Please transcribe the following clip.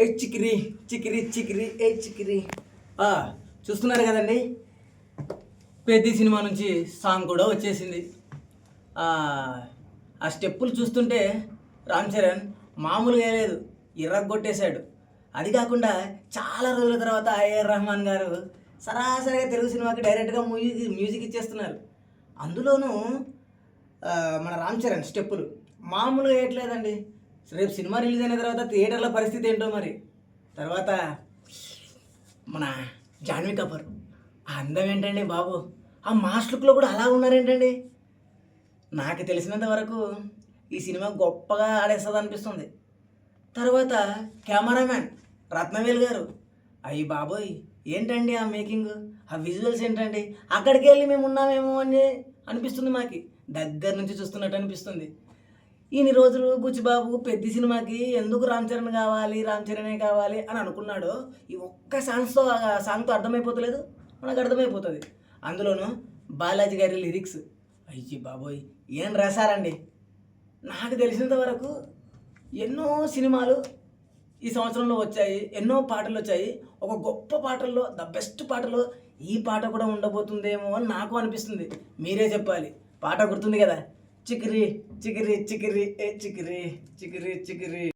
ఏ చికిరి చికిరి చికిరి ఏ చికిరి. చూస్తున్నారు కదండి, పెద్ద సినిమా నుంచి సాంగ్ కూడా వచ్చేసింది. ఆ స్టెప్పులు చూస్తుంటే రామ్ చరణ్ మామూలుగా లేదు, ఇర్రగొట్టేశాడు. అది కాకుండా చాలా రోజుల తర్వాత ఏఆర్ రెహమాన్ గారు సరాసరిగా తెలుగు సినిమాకి డైరెక్ట్గా మ్యూజిక్ ఇచ్చేస్తున్నారు. అందులోనూ మన రామ్ చరణ్ స్టెప్పులు మామూలుగా వేయట్లేదండి. రేపు సినిమా రిలీజ్ అయిన తర్వాత థియేటర్ల పరిస్థితి ఏంటో మరి. తర్వాత మన జాన్వీ కపూర్ ఆ అందం ఏంటండి బాబు, ఆ మాస్ లుక్లో కూడా అలా ఉన్నారేంటండి. నాకు తెలిసినంత వరకు ఈ సినిమా గొప్పగా ఆడేస్తుంది అనిపిస్తుంది. తర్వాత కెమెరామ్యాన్ రత్నవేల్ గారు, అయ్యి బాబోయ్ ఏంటండి ఆ మేకింగ్, ఆ విజువల్స్ ఏంటండి, అక్కడికి వెళ్ళి మేము ఉన్నామేమో అని అనిపిస్తుంది. మాకు దగ్గర నుంచి చూస్తున్నట్టు అనిపిస్తుంది. ఇన్ని రోజులు బుచ్చిబాబు పెద్ద సినిమాకి ఎందుకు రామ్ చరణ్ కావాలి అని అనుకున్నాడో ఈ ఒక్క సాంగ్తో అర్థమైపోతలేదు, మనకు అర్థమైపోతుంది. అందులోనూ బాలాజీ గారి లిరిక్స్, అయ్యి బాబోయ్ ఏం రాశారండి. నాకు తెలిసినంత వరకు ఎన్నో సినిమాలు ఈ సంవత్సరంలో వచ్చాయి, ఎన్నో పాటలు వచ్చాయి. ఒక గొప్ప పాటల్లో ద బెస్ట్ పాటలో ఈ పాట కూడా ఉండబోతుందేమో అని నాకు అనిపిస్తుంది. మీరే చెప్పాలి. పాట గుర్తుంది కదా, చికిరి చికిరి చికిరి ఏ చికిరి చికిరి చికిరి.